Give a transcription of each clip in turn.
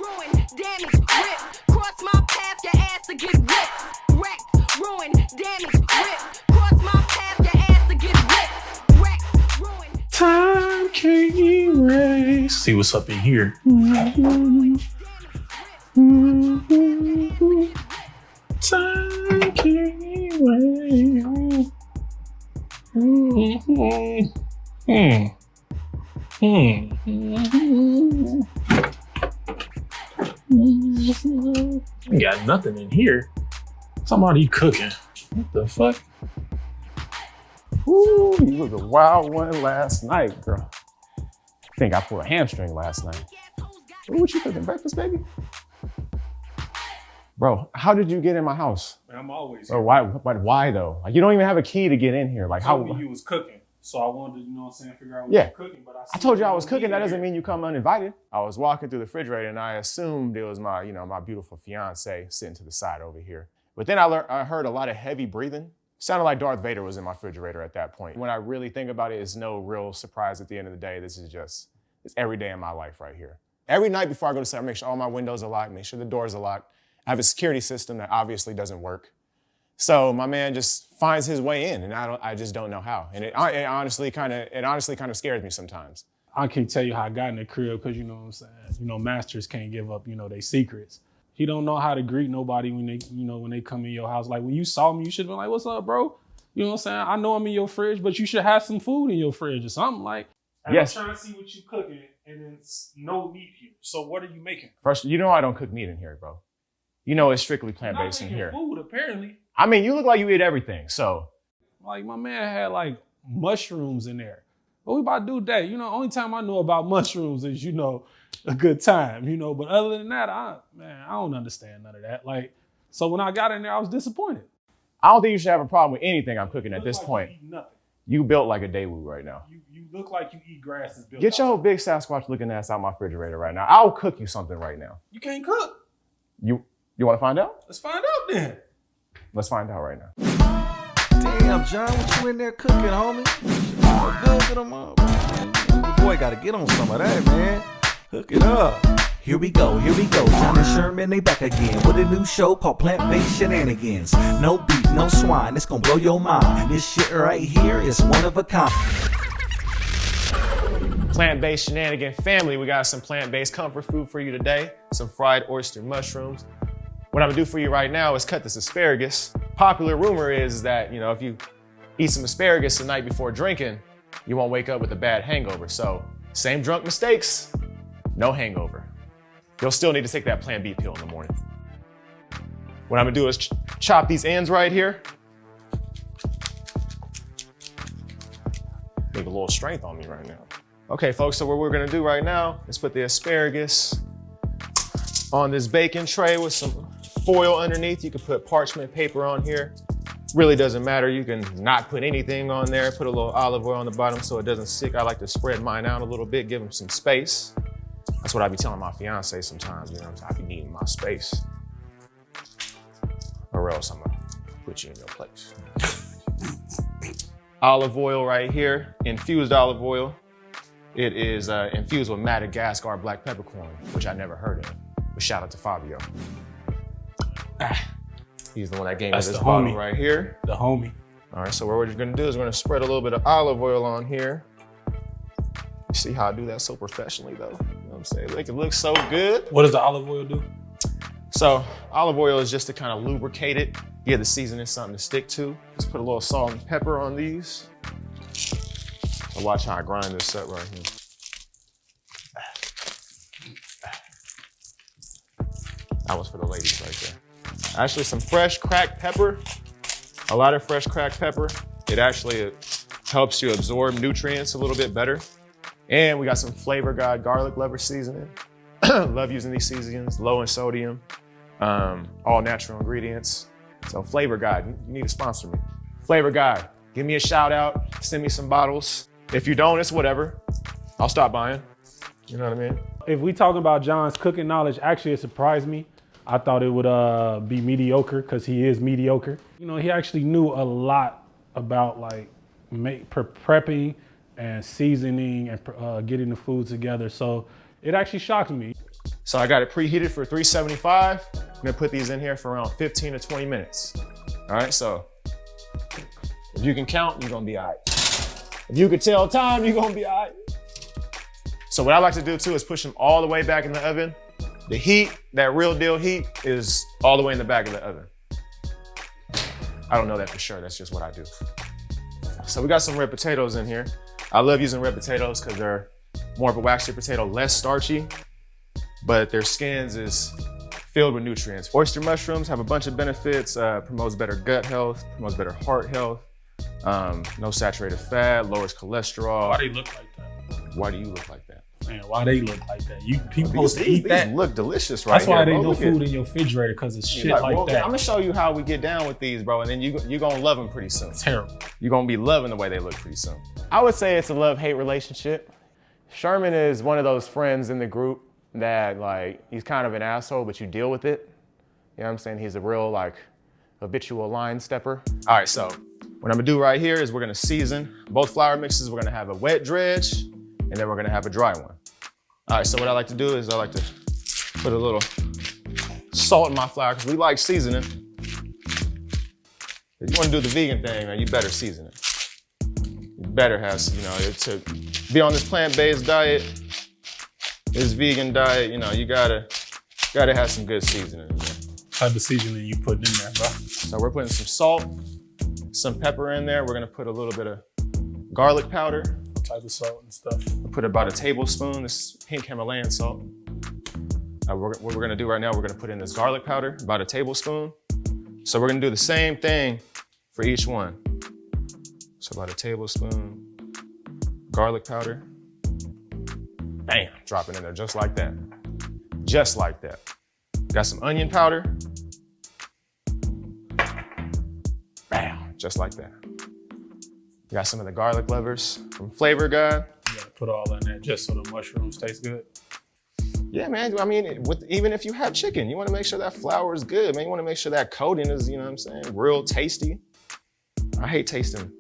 ruin, damage, rip. Cross my path, your ass to get ripped. Wrecked, ruin, damage, rip. Cross my path, your ass to get ripped. Wrecked, ruin. Time can't erase. See what's up in here. Time can't erase. Got nothing in here. Somebody cooking. What the fuck? Ooh, you was a wild one last night, girl. I think I pulled a hamstring last night. Ooh, what you cooking, breakfast, baby? Bro, how did you get in my house? Man, I'm always Or why though? Like, you don't even have a key to get in here. Like, I how? told you was cooking, so I wanted to, you know what I'm saying, figure out what Yeah. you're cooking. But I told you I was cooking. That doesn't mean you come uninvited. I was walking through the refrigerator and I assumed it was my, my beautiful fiance sitting to the side over here. But then I heard a lot of heavy breathing. Sounded like Darth Vader was in my refrigerator at that point. When I really think about it, it's no real surprise at the end of the day. This is it's every day in my life right here. Every night before I go to sleep, I make sure all my windows are locked, make sure the doors are locked. I have a security system that obviously doesn't work. So my man just finds his way in, and I just don't know how. And it honestly kind of scares me sometimes. I can't tell you how I got in the crib because you know what I'm saying. Masters can't give up, their secrets. He don't know how to greet nobody when they come in your house. Like when you saw me, you should have been like, "What's up, bro?" You know what I'm saying? I know I'm in your fridge, but you should have some food in your fridge or something like. Yes. I'm trying to see what you cooking, and it's no meat here. So what are you making? First, I don't cook meat in here, bro. It's strictly plant-based in here. Food, apparently. I mean, you look like you eat everything, so. Like my man had like mushrooms in there. What we about to do today? Only time I know about mushrooms is, a good time, But other than that, I don't understand none of that. Like, so when I got in there, I was disappointed. I don't think you should have a problem with anything I'm cooking at this like point. You eat nothing. You built like a Daewoo right now. You look like you eat grass that's built. Get your big Sasquatch looking ass out my refrigerator right now. I'll cook you something right now. You can't cook. You want to find out? Let's find out then. Let's find out right now. Damn, John, what you in there cooking, homie? Oh, good to them up. Your boy got to get on some of that, man. Hook it up. Here we go. John and Sherman, they back again with a new show called Plant-Based Shenanigans. No beef, no swine, it's gonna blow your mind. This shit right here is one of a kind. Plant-based Shenanigan family, we got some plant-based comfort food for you today. Some fried oyster mushrooms. What I'm gonna do for you right now is cut this asparagus. Popular rumor is that, if you eat some asparagus the night before drinking, you won't wake up with a bad hangover. So, same drunk mistakes, no hangover. You'll still need to take that Plan B pill in the morning. What I'm gonna do is chop these ends right here. Need a little strength on me right now. Okay, folks, so what we're gonna do right now is put the asparagus on this baking tray with some foil underneath. You can put parchment paper on here. Really doesn't matter. You can not put anything on there. Put a little olive oil on the bottom so it doesn't stick. I like to spread mine out a little bit, give them some space. That's what I be telling my fiance sometimes, I be needing my space. Or else I'm gonna put you in your place. Olive oil right here, infused olive oil. It is infused with Madagascar black peppercorn, which I never heard of. But shout out to Fabio. He's the one that gave me this bottle right here. The homie. All right, so what we're just gonna do is we're gonna spread a little bit of olive oil on here. You see how I do that so professionally though? You know what I'm saying? Like it looks so good. What does the olive oil do? So olive oil is just to kind of lubricate it, give the seasoning something to stick to. Just put a little salt and pepper on these. So watch how I grind this up right here. That was for the ladies right there. Actually some fresh cracked pepper, a lot of fresh cracked pepper. It actually helps you absorb nutrients a little bit better. And we got some Flavor God garlic lever seasoning. Love using these seasonings, low in sodium, all natural ingredients. So Flavor God, you need to sponsor me. Flavor God, give me a shout out, send me some bottles. If you don't, it's whatever. I'll stop buying. You know what I mean? If we talking about John's cooking knowledge, actually it surprised me. I thought it would be mediocre because he is mediocre. He actually knew a lot about like prepping and seasoning and getting the food together. So it actually shocked me. So I got it preheated for 375. I'm gonna put these in here for around 15 to 20 minutes. All right, so if you can count, you're gonna be all right. If you can tell time, you're gonna be all right. So what I like to do too is push them all the way back in the oven. The heat, that real deal heat, is all the way in the back of the oven. I don't know that for sure, that's just what I do. So we got some red potatoes in here. I love using red potatoes because they're more of a waxy potato, less starchy, but their skins is filled with nutrients. Oyster mushrooms have a bunch of benefits, promotes better gut health, promotes better heart health, no saturated fat, lowers cholesterol. Why they look like that? Why do you look like that? Man, why they look like that? People supposed to eat that. These look delicious right That's why here, they bro. no food in your refrigerator, because it's shit like well, that. I'm gonna show you how we get down with these, bro, and then you're gonna love them pretty soon. Terrible. You're gonna be loving the way they look pretty soon. I would say it's a love-hate relationship. Sherman is one of those friends in the group that, like, he's kind of an asshole, but you deal with it. You know what I'm saying? He's a real, like, habitual line stepper. All right, so what I'm gonna do right here is we're gonna season both flour mixes. We're gonna have a wet dredge, and then we're gonna have a dry one. All right, so what I like to do is I like to put a little salt in my flour because we like seasoning. If you want to do the vegan thing, man, you better season it. You better have, to be on this plant-based diet, this vegan diet, you gotta have some good seasoning in there. What type of seasoning you putting in there, bro? So we're putting some salt, some pepper in there. We're gonna put a little bit of garlic powder. Type of salt and stuff. We'll put about a tablespoon, this pink Himalayan salt. What we're gonna do right now, we're gonna put in this garlic powder, about a tablespoon. So we're gonna do the same thing for each one. So about a tablespoon garlic powder. Bam, drop it in there just like that. Just like that. Got some onion powder. Bam, just like that. Got some of the garlic levers from Flavor Guide. You gotta put all in there just so the mushrooms taste good. Yeah, man. I mean, even if you have chicken, you want to make sure that flour is good, man. You want to make sure that coating is, you know what I'm saying, real tasty. I hate tasting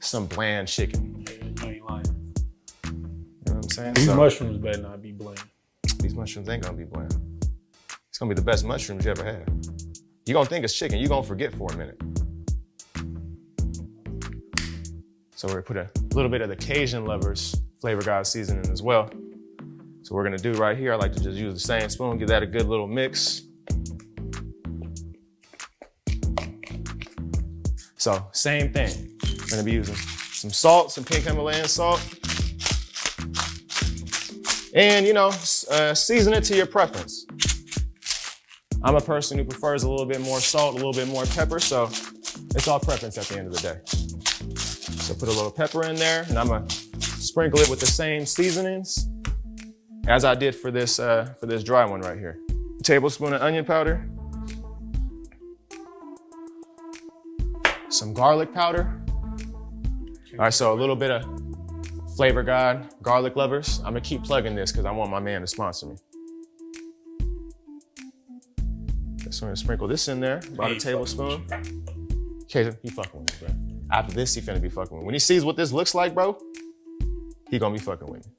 some bland chicken. Yeah, you ain't lying. You know what I'm saying? These mushrooms better not be bland. These mushrooms ain't gonna be bland. It's gonna be the best mushrooms you ever had. You're gonna think it's chicken. You're gonna forget for a minute. So we're gonna put a little bit of the Cajun Lovers Flavor Guide seasoning as well. So we're gonna do right here, I like to just use the same spoon, give that a good little mix. So same thing. I'm gonna be using some salt, some pink Himalayan salt. And season it to your preference. I'm a person who prefers a little bit more salt, a little bit more pepper, so it's all preference at the end of the day. So put a little pepper in there, and I'm gonna sprinkle it with the same seasonings as I did for this dry one right here. A tablespoon of onion powder, some garlic powder. All right, so a little bit of Flavor Guide garlic lovers. I'm gonna keep plugging this because I want my man to sponsor me. So I'm gonna sprinkle this in there, about a tablespoon. Okay, he fucking with me, bro. After this, he finna be fucking with me. When he sees what this looks like, bro, he gonna be fucking with me.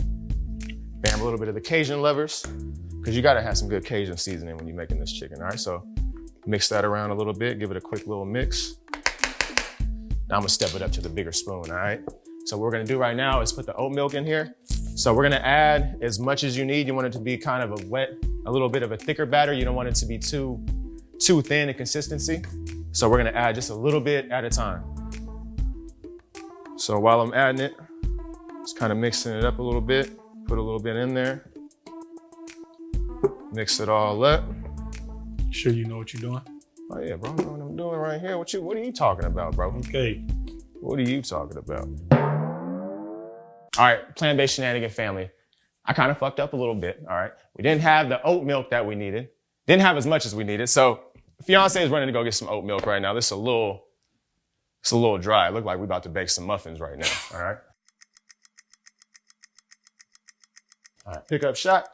Bam, a little bit of the Cajun Lovers, because you gotta have some good Cajun seasoning when you're making this chicken, all right? So mix that around a little bit, give it a quick little mix. Now I'm gonna step it up to the bigger spoon, all right? So what we're gonna do right now is put the oat milk in here. So we're gonna add as much as you need. You want it to be kind of a little bit of a thicker batter. You don't want it to be too thin in consistency. So we're gonna add just a little bit at a time. So while I'm adding it, just kind of mixing it up a little bit, put a little bit in there, mix it all up. Sure you know what you're doing? Oh yeah, bro, I know what I'm doing right here. What are you talking about, bro? Okay. What are you talking about? All right, plant-based shenanigan family. I kind of fucked up a little bit, all right? We didn't have the oat milk that we needed. Didn't have as much as we needed. So fiance is running to go get some oat milk right now. It's a little dry. It looked like we're about to bake some muffins right now, all right? All right, pick up shot.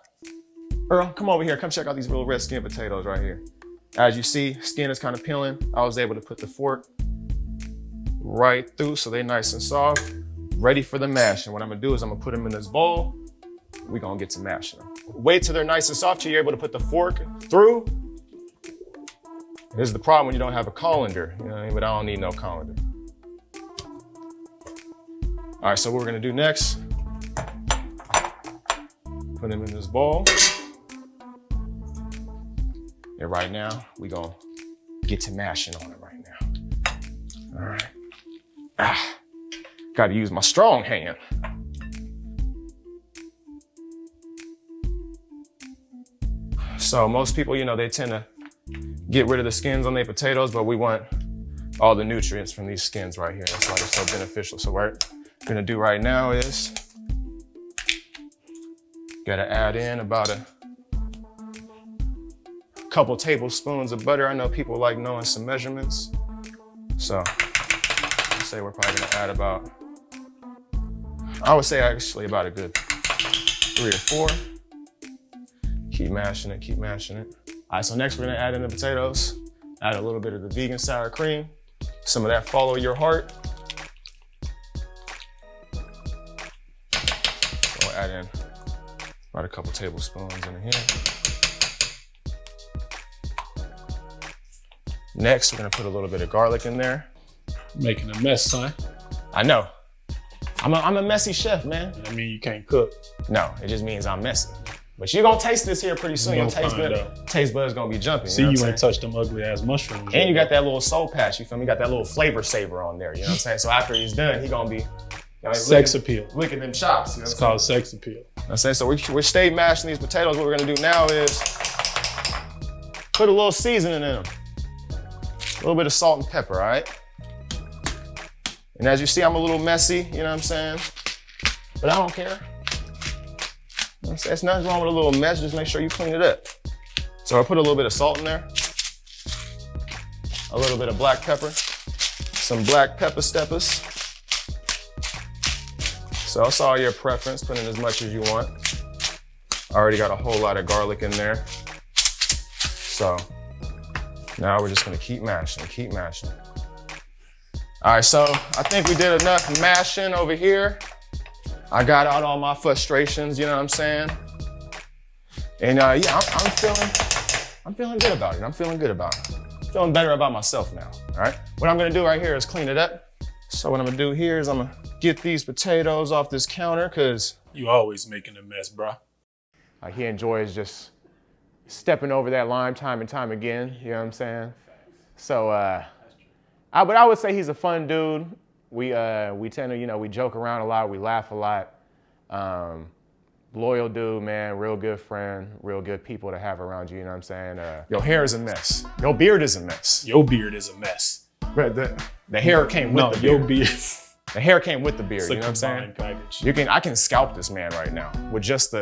Earl, come over here. Come check out these little red skin potatoes right here. As you see, skin is kind of peeling. I was able to put the fork right through so they're nice and soft, ready for the mash. And what I'm gonna do is I'm gonna put them in this bowl. We're gonna get to mashing them. wait till they're nice and soft till you're able to put the fork through. This is the problem when you don't have a colander, you know what I mean? But I don't need no colander. All right, so what we're gonna do next, put them in this bowl. And right now, we gonna get to mashing on it right now. All right. Gotta use my strong hand. So most people, you know, they tend to get rid of the skins on their potatoes, but we want all the nutrients from these skins right here. That's why they're so beneficial. So what we're gonna do right now is, gotta add in about a couple tablespoons of butter. I know people like knowing some measurements. So I'd say we're probably gonna add about, I would say actually about a good 3 or 4. Keep mashing it, keep mashing it. All right, so next we're gonna add in the potatoes, add a little bit of the vegan sour cream, some of that follow your heart. So we'll add in about a couple tablespoons in here. Next, we're gonna put a little bit of garlic in there. Making a mess, son. I know. I'm a messy chef, man. I mean, you can't cook. No, it just means I'm messy. But you're gonna taste this here pretty soon. Your taste bud's gonna be jumping. See, you ain't touched them ugly ass mushrooms. And you got that little soul patch, you feel me? You got that little flavor saver on there, you know what I'm saying? So after he's done, he gonna be, sex appeal. Look at them chops. You know it's called sex appeal. You know what I'm saying? So we're stay mashing these potatoes. What we're gonna do now is put a little seasoning in them. A little bit of salt and pepper, all right? And as you see, I'm a little messy, you know what I'm saying? But I don't care. There's nothing wrong with a little mess, just make sure you clean it up. So I put a little bit of salt in there, a little bit of black pepper, some black pepper steppers. So it's all your preference, put in as much as you want. I already got a whole lot of garlic in there. So now we're just gonna keep mashing, keep mashing. All right, so I think we did enough mashing over here. I got out all my frustrations, you know what I'm saying? And yeah, I'm feeling good about it. I'm feeling good about it. I'm feeling better about myself now, all right? What I'm gonna do right here is clean it up. So what I'm gonna do here is I'm gonna get these potatoes off this counter, cause you always making a mess, bro. He enjoys just stepping over that line time and time again, you know what I'm saying? So, but I would say he's a fun dude. We tend to, you know, we joke around a lot, we laugh a lot. Loyal dude, man, real good friend, real good people to have around you, you know what I'm saying? Your hair is a mess. Your beard is a mess. Your beard is a mess. But the hair came with the beard. Your beard. The hair came with the beard, It's you know what I'm saying? Package. I can scalp this man right now with just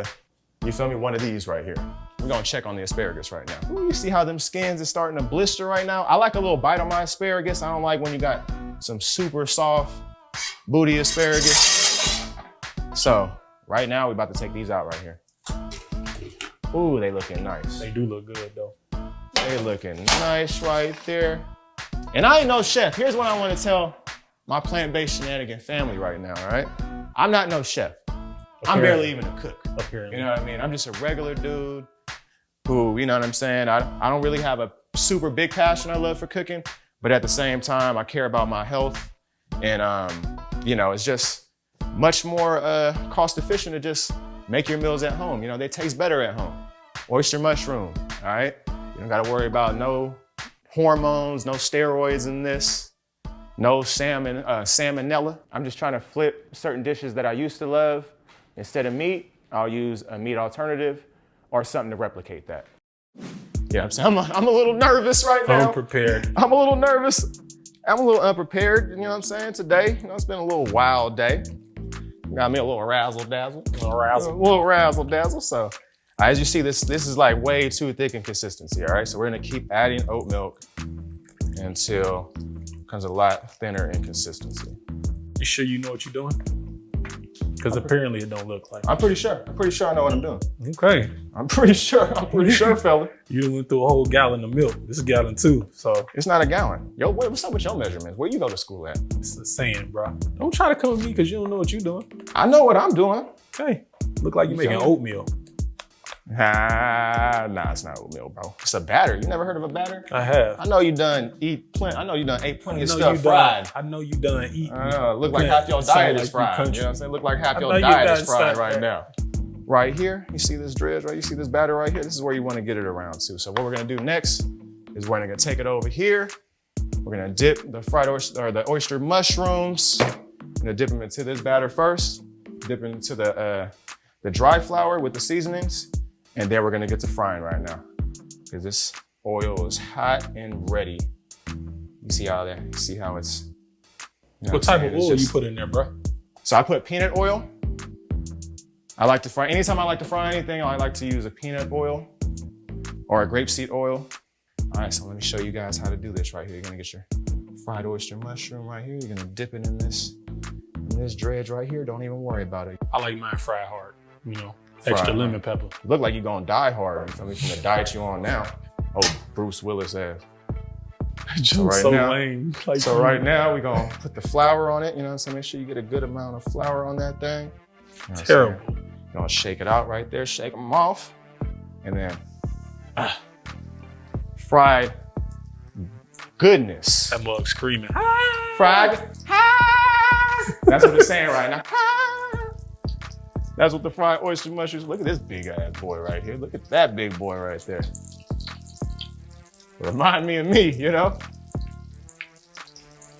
you feel me, one of these right here. We're gonna check on the asparagus right now. Ooh, you see how them skins is starting to blister right now? I like a little bite on my asparagus. I don't like when you got some super soft booty asparagus. So right now, we're about to take these out right here. Ooh, they looking nice. They do look good though. They looking nice right there. And I ain't no chef. Here's what I want to tell my plant-based shenanigan family right now, all right? I'm not no chef. I'm barely even a cook. Apparently. You know what I mean? I'm just a regular dude who, you know what I'm saying? I don't really have a super big passion I love for cooking, but at the same time, I care about my health. And, you know, it's just much more cost efficient to just make your meals at home. You know, they taste better at home. Oyster mushroom, all right? You don't gotta worry about no hormones, no steroids in this, no salmonella. I'm just trying to flip certain dishes that I used to love. Instead of meat, I'll use a meat alternative or something to replicate that. Yeah, I'm saying I'm a little nervous right now. Unprepared. I'm a little nervous. I'm a little unprepared, you know what I'm saying, today. You know, it's been a little wild day. Got me a little razzle-dazzle. A little razzle-dazzle. So as you see, this is like way too thick in consistency, all right? So we're gonna keep adding oat milk until it becomes a lot thinner in consistency. You sure you know what you're doing? Because apparently it don't look like it. I'm pretty sure I know what I'm doing. Okay. I'm pretty sure, fella. You went through a whole gallon of milk. This is gallon 2, so. It's not a gallon. Yo, what's up with your measurements? Where you go to school at? It's the saying, bro. Don't try to come with me because you don't know what you're doing. I know what I'm doing. Okay. Look like you're making oatmeal. Nah, it's not oatmeal, bro. It's a batter. You never heard of a batter? I have. I know you done ate plenty of stuff fried. I know you done eating. Look like half your diet is fried. You know what I'm saying? Look like half your diet is fried right now. Right here, you see this dredge, right? You see this batter right here? This is where you want to get it around to. So what we're gonna do next is we're gonna take it over here. We're gonna dip the fried oyster, or the oyster mushrooms. I'm gonna dip them into this batter first. Dip it into the dry flour with the seasonings. And then we're gonna get to frying right now. Because this oil is hot and ready. You see how that? You see how it's, you know What type of oil you put in there, bro? So I put peanut oil. I like to fry, anytime I like to fry anything, I like to use a peanut oil or a grapeseed oil. All right, so let me show you guys how to do this right here. You're gonna get your fried oyster mushroom right here. You're gonna dip it in this dredge right here. Don't even worry about it. I like mine fried hard, you know, extra lemon pepper. Look like you're gonna die hard. I mean, from the diet you on now. Oh, Bruce Willis ass. So lame. Like, so right now we're gonna put the flour on it, you know what I'm saying? Make sure you get a good amount of flour on that thing. You know terrible. You're gonna shake it out right there, shake them off. And then fried goodness. That mug screaming. Fried. That's what it's saying right now. That's what the fried oyster mushrooms. Look at this big ass boy right here. Look at that big boy right there. Remind me of me, you know?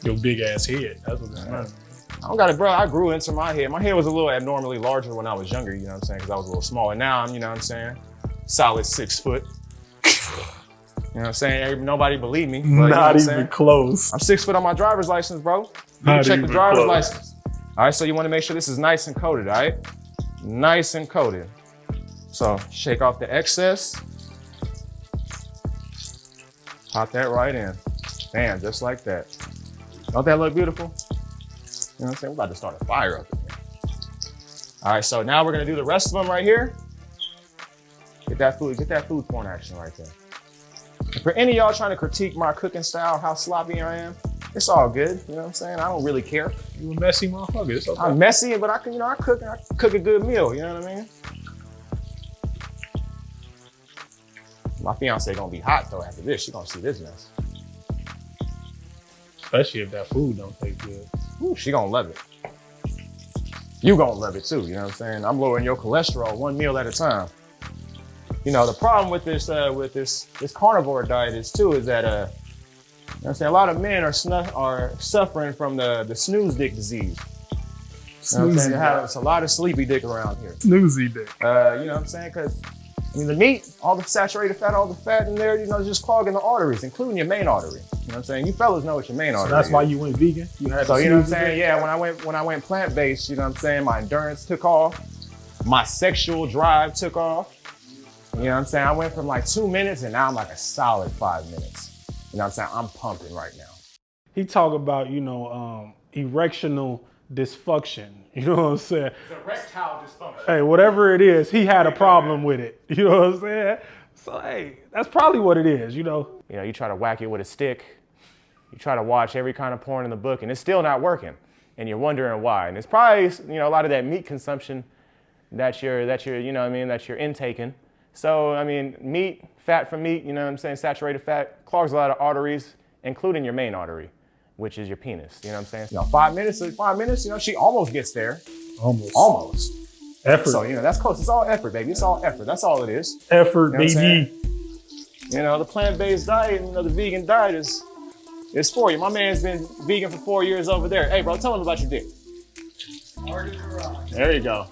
Your big ass head. That's what it's about. I don't got it, bro. I grew into my head. My head was a little abnormally larger when I was younger, you know what I'm saying? Because I was a little smaller. Now I'm, you know what I'm saying? Solid 6 foot. You know what I'm saying? Nobody believe me. But, Not even close. I'm 6 foot on my driver's license, bro. Not Check the even driver's close. license. All right, so you want to make sure this is nice and coated, all right? Nice and coated. So shake off the excess. Pop that right in. Bam, just like that. Don't that look beautiful? You know what I'm saying? We're about to start a fire up in here. All right, so now we're gonna do the rest of them right here. Get that food porn action right there. And for any of y'all trying to critique my cooking style, how sloppy I am, it's all good. You know what I'm saying? I don't really care. You a messy motherfucker. It's okay. I'm messy, but I can, you know, I cook a good meal. You know what I mean? My fiance gonna be hot though after this. She gonna see this mess. Especially if that food don't taste good. Ooh, she gonna love it. You gonna love it too, you know what I'm saying? I'm lowering your cholesterol one meal at a time. You know, the problem with this carnivore diet is that, you know what I'm saying, a lot of men are suffering from the snooze dick disease. You know what I'm saying? There's a lot of sleepy dick around here. Snoozy dick. You know what I'm saying? Because I mean, the meat, all the saturated fat, all the fat in there, you know, just clogging the arteries, including your main artery. You know what I'm saying? You fellas know what your main artery is. That's why you went vegan? You had so, you know what I'm saying? Yeah, when I went plant-based, you know what I'm saying? My endurance took off. My sexual drive took off. You know what I'm saying? I went from like 2 minutes and now I'm like a solid 5 minutes. You know what I'm saying? I'm pumping right now. He talk about, you know, erectional dysfunction. You know what I'm saying? It's erectile dysfunction. Hey, whatever it is, he had a problem with it. You know what I'm saying? So, hey, that's probably what it is, you know? You know, you try to whack it with a stick. You try to watch every kind of porn in the book and it's still not working. And you're wondering why. And it's probably, you know, a lot of that meat consumption that you're, you know what I mean, that you're intaking. So, I mean, meat, fat from meat, you know what I'm saying, saturated fat, clogs a lot of arteries, including your main artery, which is your penis, you know what I'm saying? You know, 5 minutes, you know, she almost gets there. Almost. Effort. So, you know, that's close. It's all effort, baby. It's all effort. That's all it is. Effort, You know what I'm baby. You know, the plant-based diet, you know, the vegan diet is for you. My man's been vegan for 4 years over there. Hey, bro, tell him about your dick. There you go.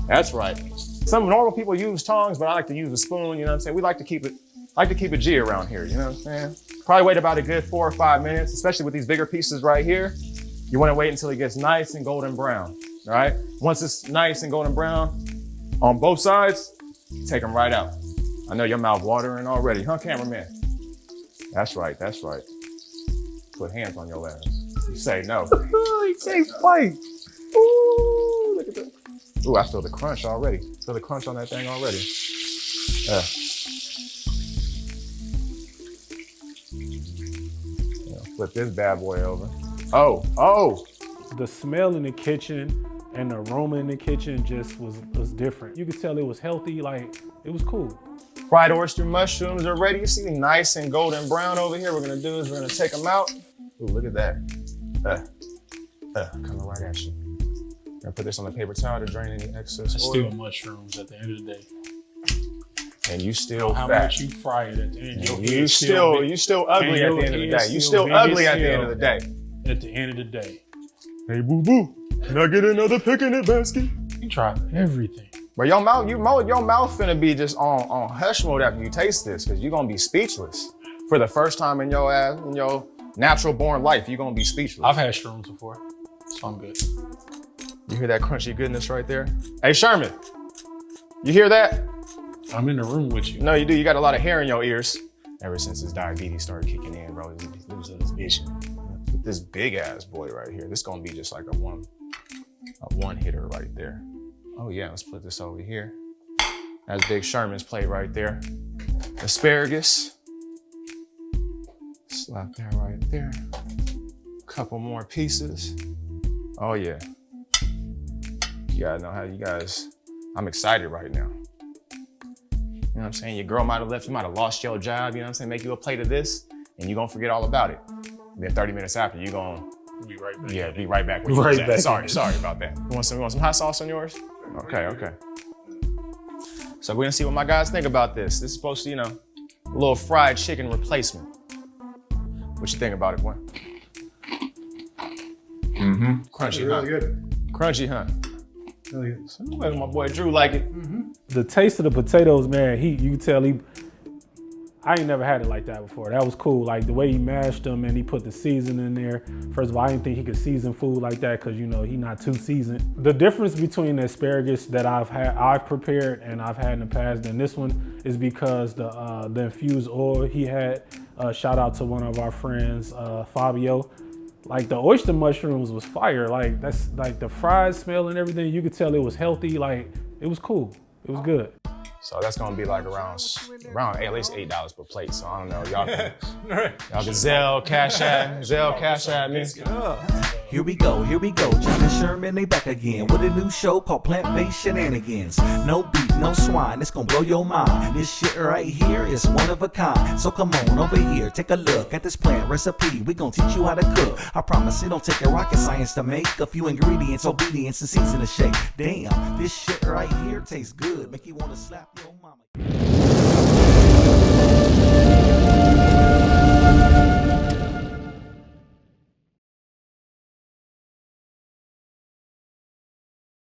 That's right. Some normal people use tongs, but I like to use a spoon, you know what I'm saying? We like to keep it G around here, you know what I'm saying? Probably wait about a good 4 or 5 minutes, especially with these bigger pieces right here. You wanna wait until it gets nice and golden brown, all right? Once it's nice and golden brown on both sides, take them right out. I know your mouth watering already, huh, cameraman? That's right, that's right. Put hands on your ass. You say no. He can't fight. Ooh, look at that. Ooh, I feel the crunch already. Feel the crunch on that thing already. Flip this bad boy over. Oh. The smell in the kitchen and the aroma in the kitchen just was different. You could tell it was healthy, like it was cool. Fried oyster mushrooms are ready. You see them nice and golden brown over here. What we're gonna do is we're gonna take them out. Ooh, look at that. Coming right at you. Gonna put this on the paper towel to drain any excess oil. Still mushrooms at the end of the day. And you still How fat. much you fry it at the end. You still ugly at the end of the day. You still ugly at the end of the day. At the end of the day. Hey boo boo, can I get another picnic basket? You try everything. But your mouth finna be just on hush mode after you taste this, cause you're gonna be speechless. For the first time in your natural born life, you're gonna be speechless. I've had shrooms before, so I'm good. You hear that crunchy goodness right there? Hey Sherman, you hear that? I'm in the room with you. No, you do. You got a lot of hair in your ears. Ever since this diabetes started kicking in, bro, he's losing his vision. With this big ass boy right here, this gonna be just like a one hitter right there. Oh yeah, let's put this over here. That's Big Sherman's plate right there. Asparagus. Slap that right there. Couple more pieces. Oh yeah. You gotta know how you guys, I'm excited right now. You know what I'm saying? Your girl might have left, you might have lost your job, you know what I'm saying? Make you a plate of this, and you're gonna forget all about it. Then 30 minutes after, you're gonna Be right back. be right back where you was at. Sorry about that. You want some hot sauce on yours? Okay. So we're gonna see what my guys think about this. This is supposed to, a little fried chicken replacement. What you think about it, boy? Crunchy, huh? Really good. Crunchy, huh? Really good. So, my boy Drew like it. The taste of the potatoes, man, you can tell I ain't never had it like that before. That was cool. Like the way he mashed them and he put the seasoning in there. First of all, I didn't think he could season food like that because he not too seasoned. The difference between the asparagus that I've prepared and I've had in the past than this one is because the infused oil he had. Shout out to one of our friends, Fabio. Like the oyster mushrooms was fire. Like that's like the fried smell and everything. You could tell it was healthy. Like it was cool. It was good. So that's gonna be like around at least $8 per plate. So I don't know, y'all can Zelle, Cash App me. Here we go, John and Sherman, they back again with a new show called Plant-Based Shenanigans. No beef, no swine, it's gonna blow your mind. This shit right here is one of a kind. So come on over here, take a look at this plant recipe. We gonna teach you how to cook. I promise it don't take a rocket science to make a few ingredients, obedience, and season to shake. Damn, this shit right here tastes good. Make you wanna slap your mama.